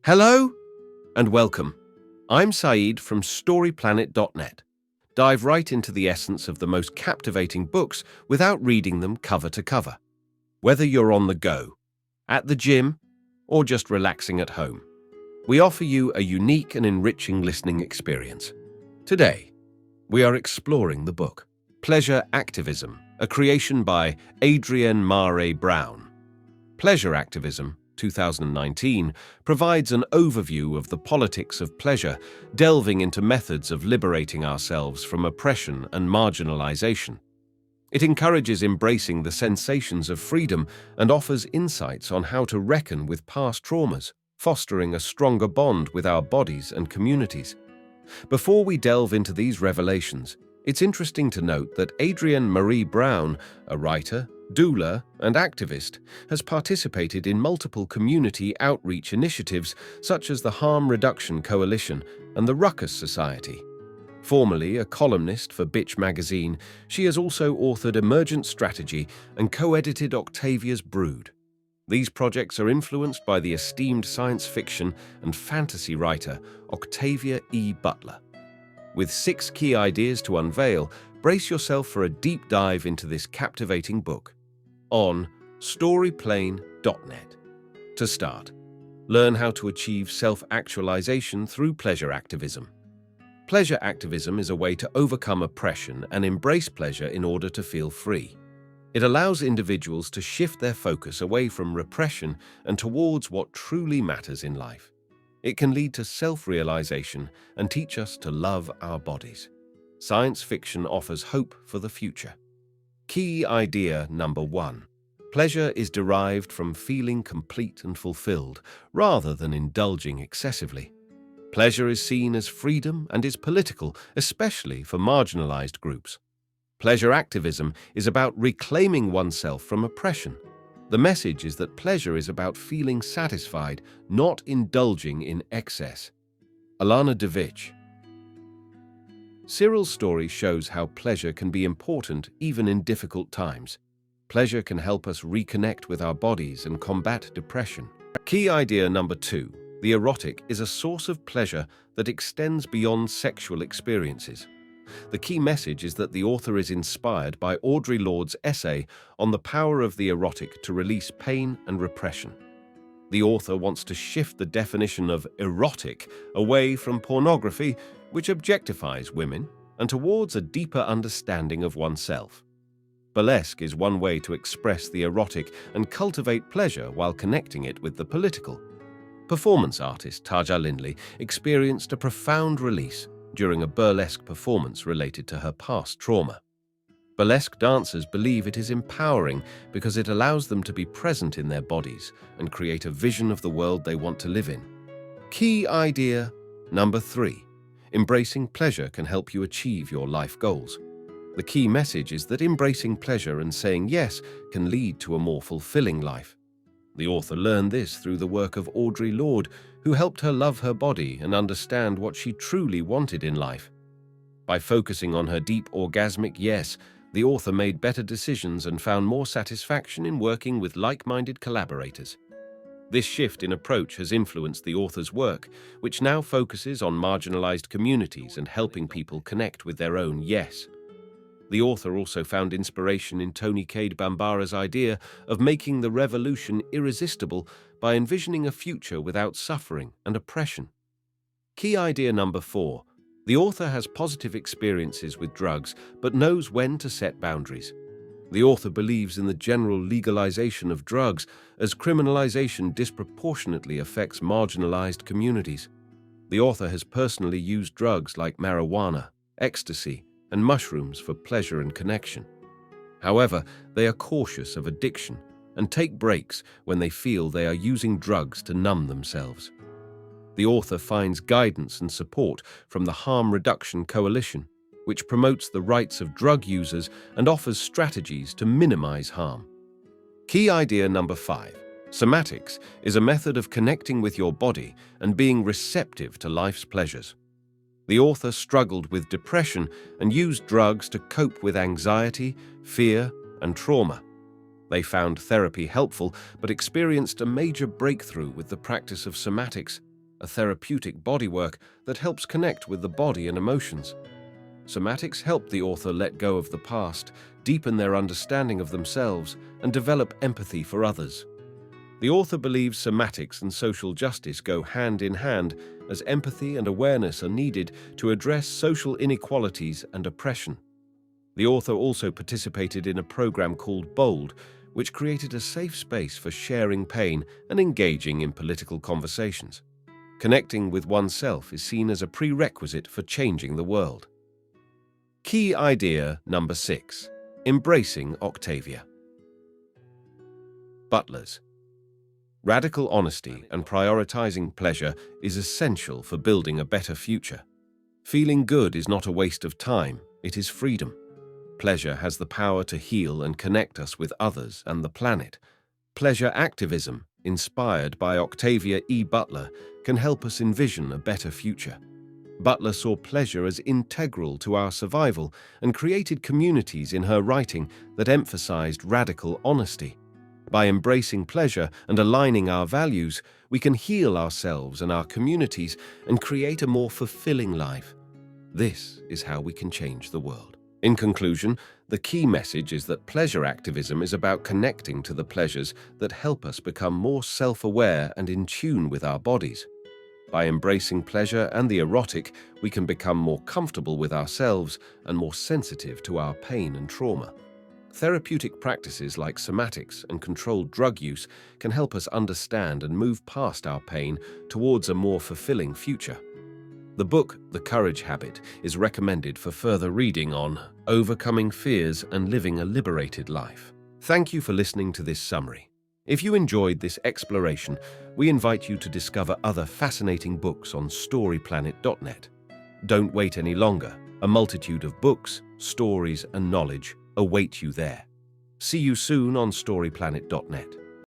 Hello and welcome. I'm Saeed from StoryPlanet.net. Dive right into the essence of the most captivating books without reading them cover to cover. Whether you're on the go, at the gym, or just relaxing at home, we offer you a unique and enriching listening experience. Today, we are exploring the book Pleasure Activism, a creation by Adrienne Maree Brown. Pleasure Activism, 2019, provides an overview of the politics of pleasure, delving into methods of liberating ourselves from oppression and marginalization. It encourages embracing the sensations of freedom and offers insights on how to reckon with past traumas, fostering a stronger bond with our bodies and communities. Before we delve into these revelations, it's interesting to note that Adrienne Maree Brown, a writer, doula, and activist, has participated in multiple community outreach initiatives such as the Harm Reduction Coalition and the Ruckus Society. Formerly a columnist for Bitch magazine, she has also authored Emergent Strategy and coedited Octavia's Brood. These projects are influenced by the esteemed science fiction and fantasy writer Octavia E. Butler. With 6 key ideas to unveil, brace yourself for a deep dive into this captivating book on StoryPlanet.net. To start, learn how to achieve self-actualization through pleasure activism. Pleasure activism is a way to overcome oppression and embrace pleasure in order to feel free. It allows individuals to shift their focus away from repression and towards what truly matters in life. It can lead to self-realization and teach us to love our bodies. Science fiction offers hope for the future. Key idea number 1. Pleasure is derived from feeling complete and fulfilled, rather than indulging excessively. Pleasure is seen as freedom and is political, especially for marginalized groups. Pleasure activism is about reclaiming oneself from oppression. The message is that pleasure is about feeling satisfied, not indulging in excess. Alana Devich. Cyril's story shows how pleasure can be important even in difficult times. Pleasure can help us reconnect with our bodies and combat depression. Key idea number 2. The erotic is a source of pleasure that extends beyond sexual experiences. The key message is that the author is inspired by Audre Lorde's essay on the power of the erotic to release pain and repression. The author wants to shift the definition of erotic away from pornography, which objectifies women, and towards a deeper understanding of oneself. Burlesque is one way to express the erotic and cultivate pleasure while connecting it with the political. Performance artist Taja Lindley experienced a profound release during a burlesque performance related to her past trauma. Burlesque dancers believe it is empowering because it allows them to be present in their bodies and create a vision of the world they want to live in. Key idea number 3. Embracing pleasure can help you achieve your life goals. The key message is that embracing pleasure and saying yes can lead to a more fulfilling life. The author learned this through the work of Audre Lorde, who helped her love her body and understand what she truly wanted in life. By focusing on her deep orgasmic yes, the author made better decisions and found more satisfaction in working with like-minded collaborators. This shift in approach has influenced the author's work, which now focuses on marginalized communities and helping people connect with their own yes. The author also found inspiration in Toni Cade Bambara's idea of making the revolution irresistible by envisioning a future without suffering and oppression. Key idea number 4. The author has positive experiences with drugs but knows when to set boundaries. The author believes in the general legalization of drugs, as criminalization disproportionately affects marginalized communities. The author has personally used drugs like marijuana, ecstasy, and mushrooms for pleasure and connection. However, they are cautious of addiction and take breaks when they feel they are using drugs to numb themselves. The author finds guidance and support from the Harm Reduction Coalition, which promotes the rights of drug users and offers strategies to minimize harm. Key idea number 5. Somatics is a method of connecting with your body and being receptive to life's pleasures. The author struggled with depression and used drugs to cope with anxiety, fear, and trauma. They found therapy helpful but experienced a major breakthrough with the practice of somatics, a therapeutic bodywork that helps connect with the body and emotions. Somatics help the author let go of the past, deepen their understanding of themselves, and develop empathy for others. The author believes somatics and social justice go hand in hand, as empathy and awareness are needed to address social inequalities and oppression. The author also participated in a program called BOLD, which created a safe space for sharing pain and engaging in political conversations. Connecting with oneself is seen as a prerequisite for changing the world. Key idea number 6. Embracing Octavia. Butlers. Radical honesty and prioritizing pleasure is essential for building a better future. Feeling good is not a waste of time, it is freedom. Pleasure has the power to heal and connect us with others and the planet. Pleasure activism, inspired by Octavia E. Butler, can help us envision a better future. Butler saw pleasure as integral to our survival and created communities in her writing that emphasized radical honesty. By embracing pleasure and aligning our values, we can heal ourselves and our communities and create a more fulfilling life. This is how we can change the world. In conclusion, the key message is that pleasure activism is about connecting to the pleasures that help us become more self-aware and in tune with our bodies. By embracing pleasure and the erotic, we can become more comfortable with ourselves and more sensitive to our pain and trauma. Therapeutic practices like somatics and controlled drug use can help us understand and move past our pain towards a more fulfilling future. The book, The Courage Habit, is recommended for further reading on overcoming fears and living a liberated life. Thank you for listening to this summary. If you enjoyed this exploration, we invite you to discover other fascinating books on storyplanet.net. Don't wait any longer. A multitude of books, stories, and knowledge await you there. See you soon on storyplanet.net.